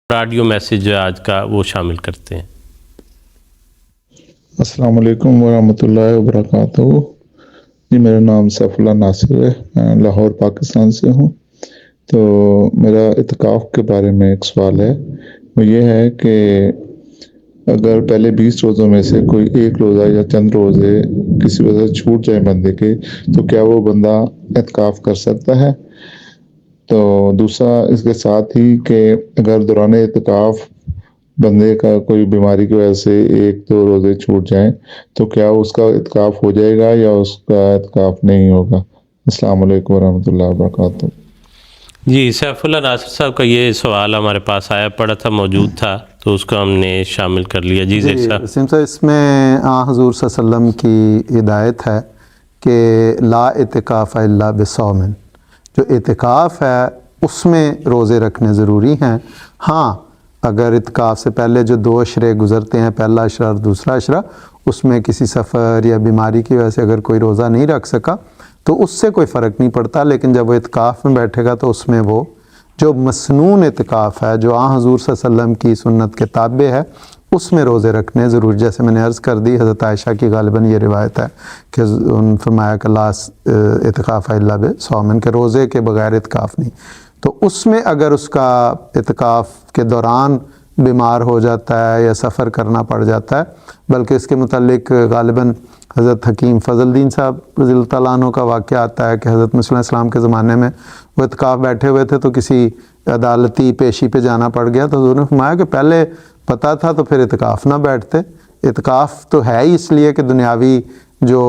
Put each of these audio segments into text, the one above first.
Audio message جو آج کا وہ شامل کرتے ہیں۔ السلام علیکم ورحمۃ اللہ وبرکاتہ۔ جی میرا نام سیف اللہ ناصر ہے، میں لاہور پاکستان سے ہوں۔ تو میرا اعتکاف کے بارے میں ایک سوال ہے، وہ یہ ہے کہ اگر پہلے 20 روزوں میں سے کوئی ایک روزہ یا چند روزے کسی وجہ سے چھوٹ جائے بندے کے، تو کیا وہ بندہ اعتکاف کر سکتا ہے؟ تو دوسرا اس کے ساتھ ہی کہ اگر دوران اعتکاف بندے کا کوئی بیماری کی وجہ سے 1-2 روزے چھوٹ جائیں تو کیا اس کا اعتکاف ہو جائے گا یا اس کا اعتکاف نہیں ہوگا؟ السلام علیکم ورحمۃ اللہ وبرکاتہ۔ جی سیف اللہ ناصر صاحب کا یہ سوال ہمارے پاس آیا پڑا تھا، موجود تھا، تو اس کو ہم نے شامل کر لیا۔ جی زید صاحب۔ وسیم صاحب، اس میں حضور صلی اللہ علیہ وسلم کی ہدایت ہے کہ لا اعتکاف الا بصوم، جو اعتکاف ہے اس میں روزے رکھنے ضروری ہیں۔ ہاں، اگر اعتکاف سے پہلے جو 2 عشرے گزرتے ہیں، پہلا عشرہ اور دوسرا عشرہ، اس میں کسی سفر یا بیماری کی وجہ سے اگر کوئی روزہ نہیں رکھ سکا تو اس سے کوئی فرق نہیں پڑتا، لیکن جب وہ اعتکاف میں بیٹھے گا تو اس میں وہ جو مسنون اعتکاف ہے، جو حضور صلی اللہ علیہ وسلم کی سنت کے تابع ہے، اس میں روزے رکھنے ضرور۔ جیسے میں نے عرض کر دی، حضرت عائشہ کی غالباً یہ روایت ہے کہ انہوں نے فرمایا کہ لا اعتکاف الا بصوم، کہ روزے کے بغیر اعتکاف نہیں۔ تو اس میں اگر اس کا اعتکاف کے دوران بیمار ہو جاتا ہے یا سفر کرنا پڑ جاتا ہے، بلکہ اس کے متعلق غالباً حضرت حکیم فضل الدین صاحب رضی اللہ تعالیٰ عنہ کا واقعہ آتا ہے کہ حضرت مسیح علیہ السلام کے زمانے میں وہ اعتکاف بیٹھے ہوئے تھے تو کسی عدالتی پیشی پہ جانا پڑ گیا، تو حضور نے فرمایا کہ پہلے پتہ تھا تو پھر اعتکاف نہ بیٹھتے۔ اعتکاف تو ہے ہی اس لیے کہ دنیاوی جو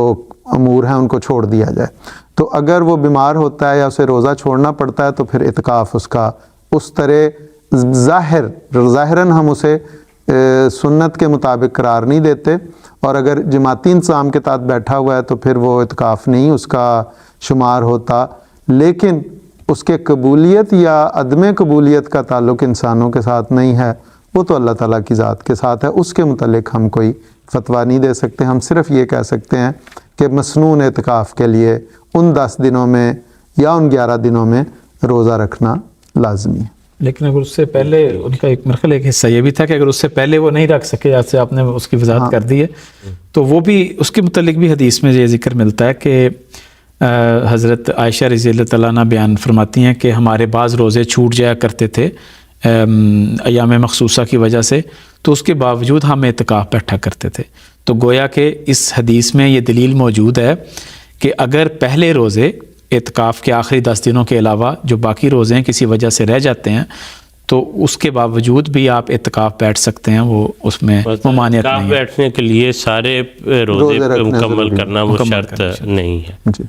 امور ہیں ان کو چھوڑ دیا جائے، تو اگر وہ بیمار ہوتا ہے یا اسے روزہ چھوڑنا پڑتا ہے تو پھر اعتکاف اس کا اس طرح ظاہراً ہم اسے سنت کے مطابق قرار نہیں دیتے، اور اگر جماعتی انتظام کے تحت بیٹھا ہوا ہے تو پھر وہ اعتکاف نہیں اس کا شمار ہوتا۔ لیکن اس کے قبولیت یا عدم قبولیت کا تعلق انسانوں کے ساتھ نہیں ہے، وہ تو اللہ تعالیٰ کی ذات کے ساتھ ہے، اس کے متعلق ہم کوئی فتویٰ نہیں دے سکتے۔ ہم صرف یہ کہہ سکتے ہیں کہ مسنون اعتکاف کے لیے ان 10 دنوں میں یا ان 11 دنوں میں روزہ رکھنا لازمی ہے۔ لیکن اگر اس سے پہلے ان کا ایک مرحلہ ایک حصہ یہ بھی تھا کہ اگر اس سے پہلے وہ نہیں رکھ سکے، جیسے آپ نے اس کی وضاحت کر دی ہے، تو وہ بھی اس کے متعلق بھی حدیث میں یہ ذکر ملتا ہے کہ حضرت عائشہ رضی اللہ تعالیٰ عنہ بیان فرماتی ہیں کہ ہمارے بعض روزے چھوٹ جایا کرتے تھے ایام مخصوصہ کی وجہ سے، تو اس کے باوجود ہم اعتکاف بیٹھا کرتے تھے۔ تو گویا کہ اس حدیث میں یہ دلیل موجود ہے کہ اگر پہلے روزے اعتکاف کے آخری 10 دنوں کے علاوہ جو باقی روزے ہیں کسی وجہ سے رہ جاتے ہیں تو اس کے باوجود بھی آپ اعتکاف بیٹھ سکتے ہیں، وہ اس میں ممانعت نہیں ہے۔ بیٹھنے کے لیے سارے روزے مکمل کرنا وہ شرط نہیں ہے۔